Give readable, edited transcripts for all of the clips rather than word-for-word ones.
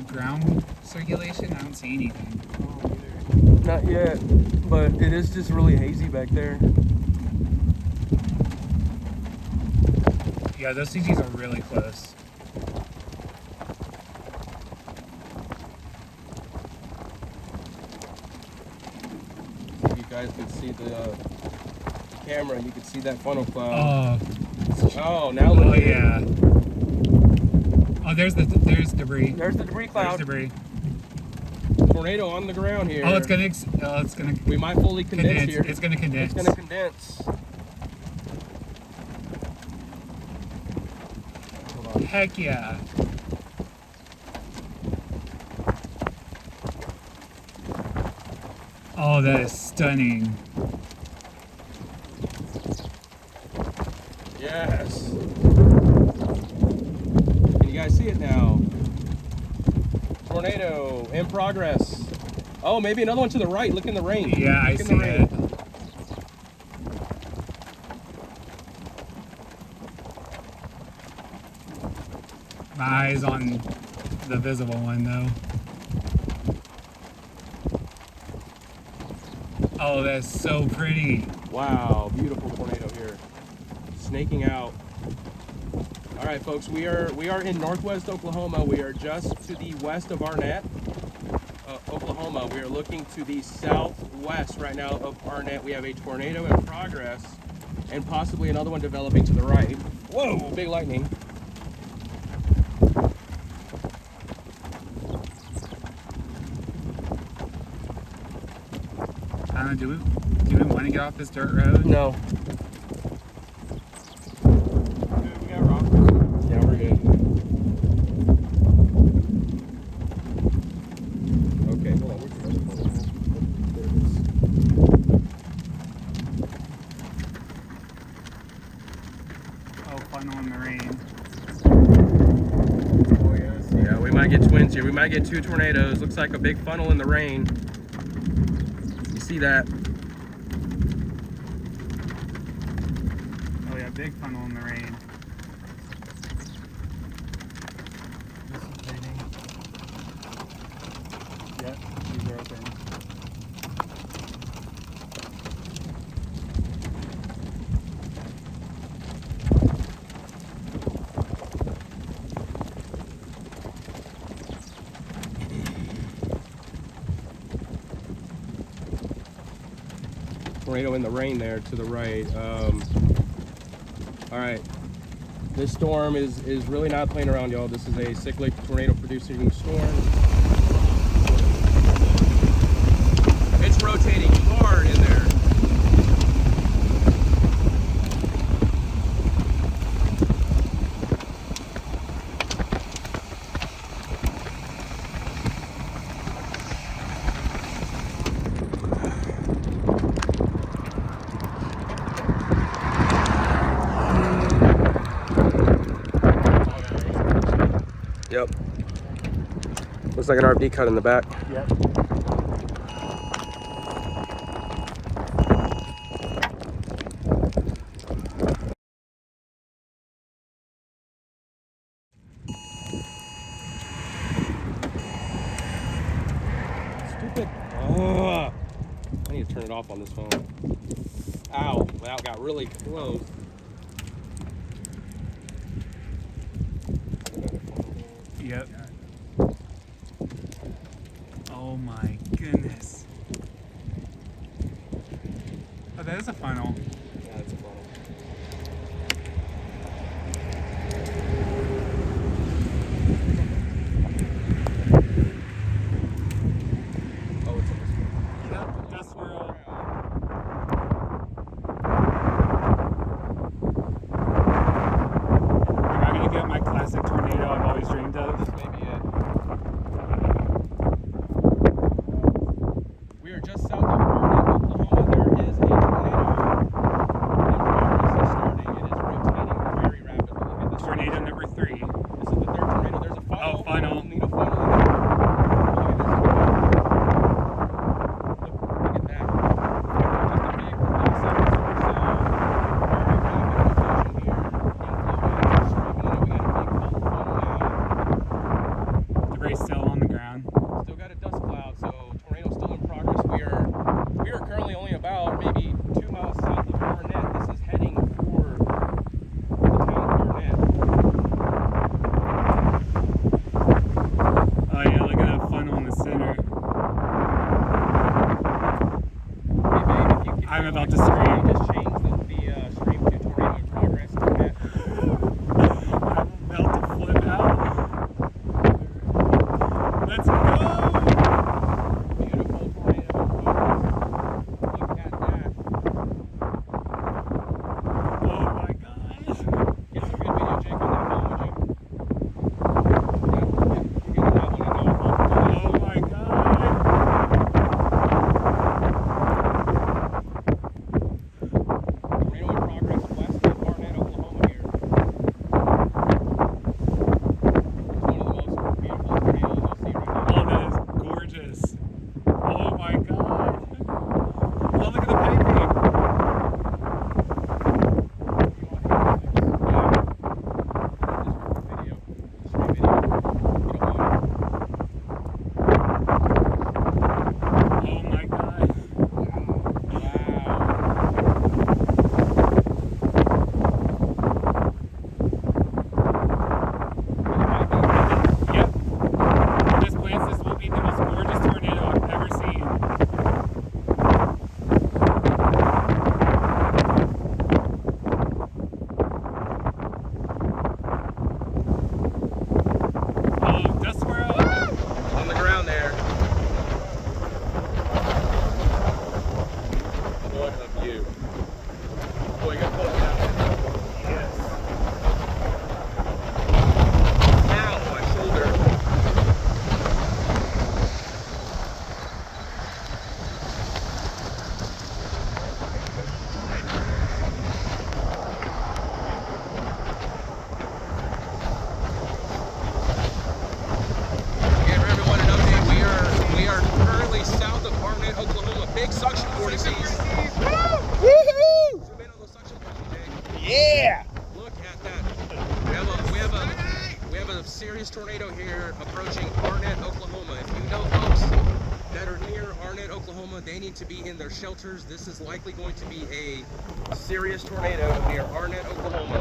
ground circulation? I don't see anything. Not yet, but it is just really hazy back there. Yeah, those CGs are really close. If you guys could see the camera, you could see that funnel cloud. Oh, now look at it. Yeah. Oh, there's debris. There's the debris cloud. There's debris. Tornado on the ground here. Oh, it's gonna. We might fully condense here. It's gonna condense. It's gonna condense. Hold on. Heck yeah. Oh, that is stunning. Yes. Can you guys see it now? Tornado in progress. Oh, maybe another one to the right. Look in the rain. Yeah, I see it. My eyes on the visible one though. Oh, that's so pretty. Wow, beautiful tornado here. Snaking out. All right, folks, we are in northwest Oklahoma. We are just to the west of Arnett, Oklahoma. We are looking to the southwest right now of Arnett. We have a tornado in progress and possibly another one developing to the right. Whoa, big lightning. I don't know, do we want to get off this dirt road? No. We got rocks. Yeah, we're good. Okay, hold on. Where's the other one? There it is. Oh, funnel in the rain. Oh, yes. Yeah, we might get twins here. We might get two tornadoes. Looks like a big funnel in the rain. You see that? Oh yeah, big funnel in the rain. Yep, these are open. Tornado in the rain there to the right. All right, this storm is really not playing around, y'all. This is a cyclic tornado producing storm. It's rotating hard in there. Yep. Looks like an RV cut in the back. Yep. Stupid. Ugh. I need to turn it off on this phone. Ow. That got really close. Yep. Oh my goodness. Oh, that is a funnel. Yeah, it's a funnel. Oh, it's in this one. Yep, that's swirl. Am I gonna get my classic tornado I've always dreamed of? Maybe it. We are just south of Arnett, Oklahoma. There is a tornado are currently only about maybe 2 miles south of Arnett. This is heading for the town of Arnett. Oh yeah, look at that funnel in the center. Hey babe, if you can, I'm about to scream. just change the stream to tornado in progress. Arnett. I'm about to flip out. Let's go! Beautiful tornado in progress. Look at that. Oh my gosh. Get some good video, Jake, on that phone, would you? Yeah, you're getting that one in there. Oh my god. Tornado in progress west of Arnett, Oklahoma here. It's one of the most beautiful tornadoes you'll see right now. Oh, that is gorgeous. Oh my god. Oh, look at the piping. Oh my god. Yep. This plants, this will be the most gorgeous tornado I've ever seen. Oh, dust swirl. On the ground there. What a view. Boy, you got to pull it down. Yes. Ow, my shoulder. Again, for everyone an update, we are currently south of Arnett, Oklahoma. Big suction vortices. Woohoo! Zoom in on those suction vortices, Jake. Yeah! Look at that. We have a serious tornado here approaching Arnett, Oklahoma. If you know folks that are near Arnett, Oklahoma, they need to be in their shelters. This is likely going to be a serious tornado near Arnett, Oklahoma.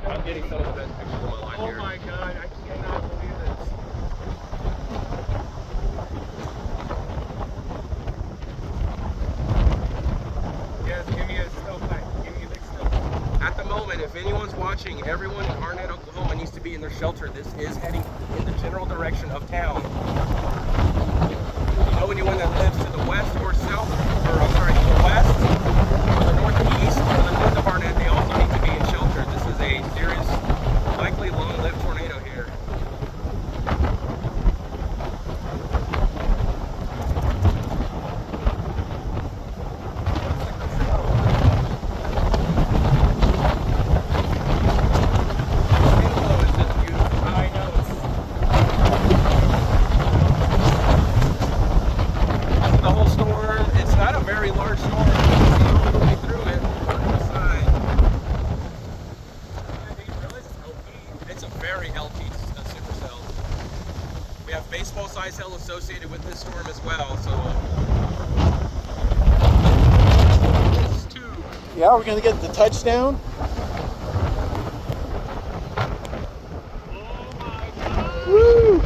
I'm getting some of the best pictures of my life Oh here. my god, I cannot believe this. Yes, give me a stovepipe. Give me a big stovepipe. At the moment, if anyone's watching, everyone in Arnett, Oklahoma needs to be in their shelter. This is heading in the general direction of town. You know anyone that lives to the west or south, or I'm sorry, to the west, or the northeast, or the north of Arnett, they also need to be in shelter. This is a serious, likely long-lived tornado here. I know it's The whole storm, it's not a very large storm. You can see all the way through it on the side. It's a very LT supercell. We have baseball size hail associated with this storm as well, so. It's two. Yeah, we're gonna get the touchdown. oh my god. Woo!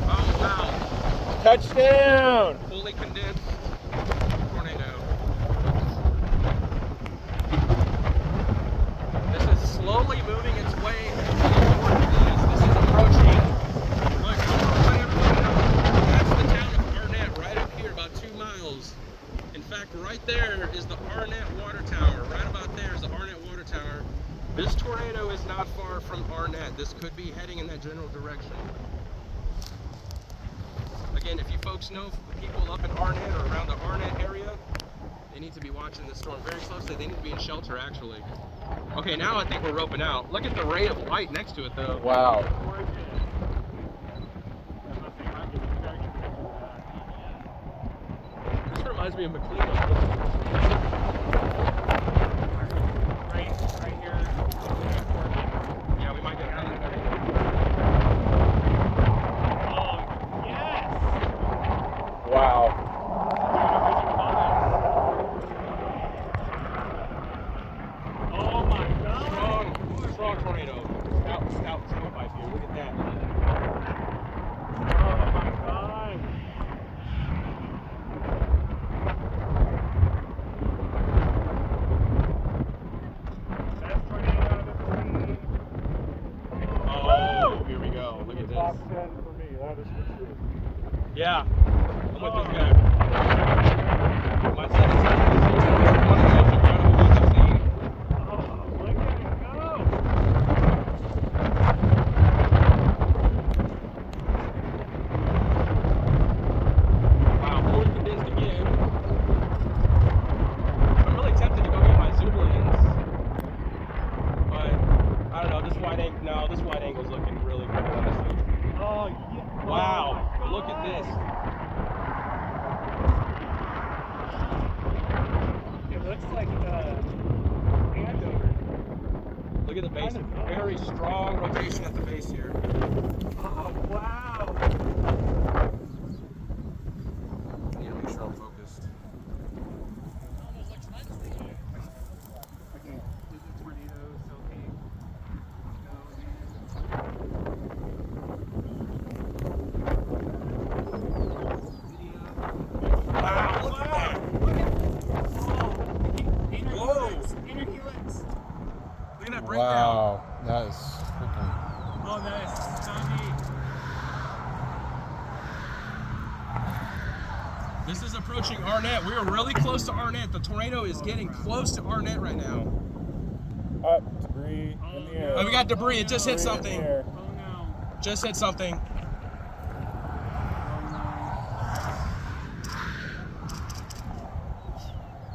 Oh wow. Touchdown! Fully condensed tornado. This is slowly moving its way northeast. This is approaching. Look, that's the town of Arnett right up here, about 2 miles. In fact, right there is the Arnett water tower. Right about there is the Arnett water tower. This tornado is not far from Arnett. This could be heading in that general direction. Again, if you folks know people up in Arnett or around the Arnett area, they need to be watching this storm very closely. They need to be in shelter, actually. Okay, now I think we're roping out. Look at the ray of light next to it, though. Wow. reminds me of McLean. Right here. Yeah, we might get another. Oh, yes! Wow. Oh my God! Strong tornado. Stout stovepipe here. Look at that. Oh my God! Best tornado I've ever seen. Oh, here we go. Look at Top this. 10 for me, that is for sure. Yeah. I'm with this guy. My second one of the most incredible ones I've seen. Oh, look at it go! Wow, fully condensed again. I'm really tempted to go get my zoom lens, but I don't know. This wide angle, no, this wide angle's looking really good, honestly. Oh, yeah. Wow, Oh my look at God. this. It looks like Andover. Look at the base. Very strong rotation at the base here. Oh, wow. I need to make sure I'm focused. Okay, this is tornado, so okay. Wow, look at that. Whoa. Inner helix. Look at that breakdown. Wow, that is freaking. Oh, that is stunning. This is approaching Arnett. We are really close to Arnett. The tornado is getting close to Arnett right now. Up, debris in the air. Oh, we got debris. It just hit Debris in something. the air. Oh no. Just hit something. Oh no.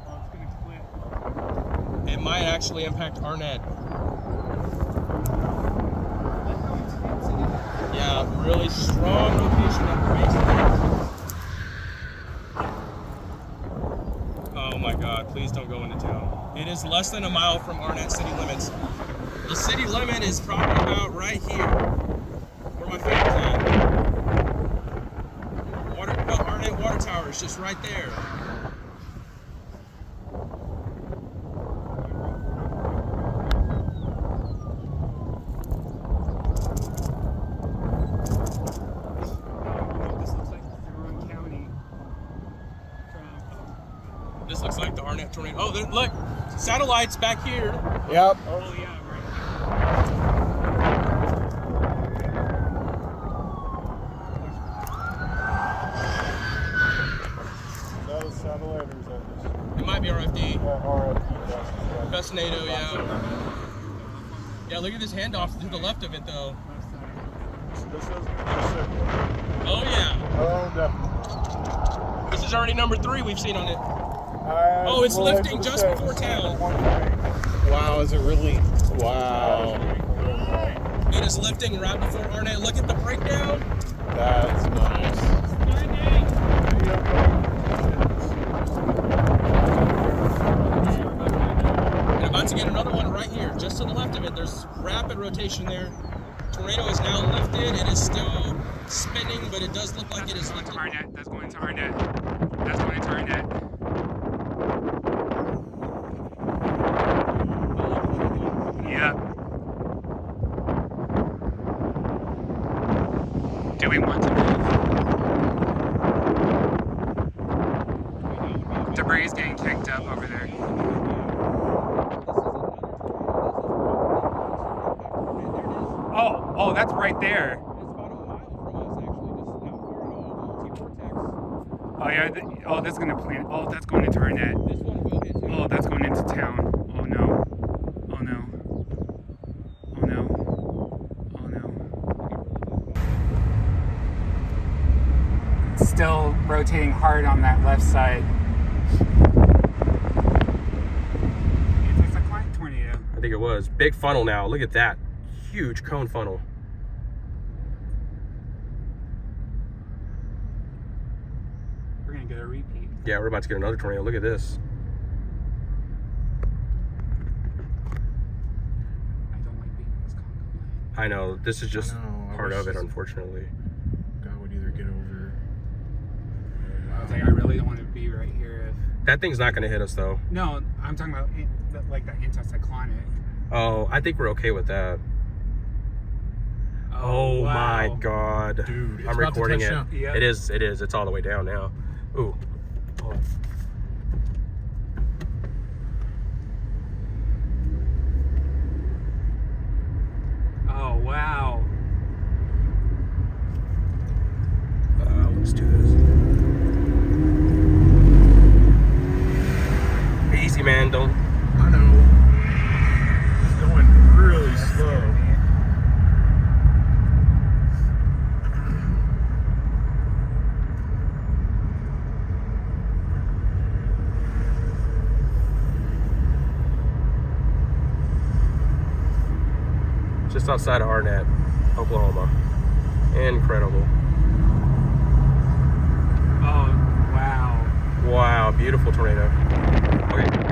Oh, it's gonna flip. It might actually impact Arnett. Yeah, really strong rotation at the base. Oh my God, please don't go into town. It is less than a mile from Arnett city limits. The city limit is probably about right here, where my family's at. The Arnett water tower is just right there. This looks like Huron County. This looks like the Arnett tornado. Oh, look, satellites back here. Yep. Oh yeah, right. That was satellite or is that just It might be RFD. RFD? Best NATO, yeah. Yeah, look at this handoff to the left of it, though. This is Intercept. Oh, yeah. Oh, no. This is already number 3 we've seen on it. Oh, it's lifting just before town. Wow, is it really? Wow. It is lifting right before Arnett. Look at the breakdown. That's nice. And about to get another one right here, just to the left of it. There's rapid rotation there. Tornado is now lifted. It is still spinning, but it does look like it is lifted. Arnett. That's going to Arnett. That's going to Arnett. Yeah. Do we want to move? Debris is getting kicked up over there. Oh, that's right there. Oh yeah, that's gonna plant. Oh, that's going into Arnett. Oh, that's going into town. Oh no. Oh no. Oh no. Oh no. It's still rotating hard on that left side. Anti-cyclonic tornado. I think it was. Big funnel now. Look at that. Huge cone funnel. We're gonna get a repeat. Yeah, we're about to get another tornado. Look at this. I don't like being in this Congo land. I know. This is just I know, I part wish of it, this- unfortunately. God would either get over. I was like, I really don't want to be right here. If That thing's not going to hit us, though. no, I'm talking about like the anti-cyclonic. Oh, I think we're okay with that. Oh wow. my God. Dude, it's I'm about to recording touch it. down. Yep. It is. It's all the way down now. Ooh. Oh. Oh wow. Let's do this. Easy, man. Don't. I know. It's going really slow. Just outside of Arnett, Oklahoma. Incredible. Oh wow. Wow, beautiful tornado. Okay.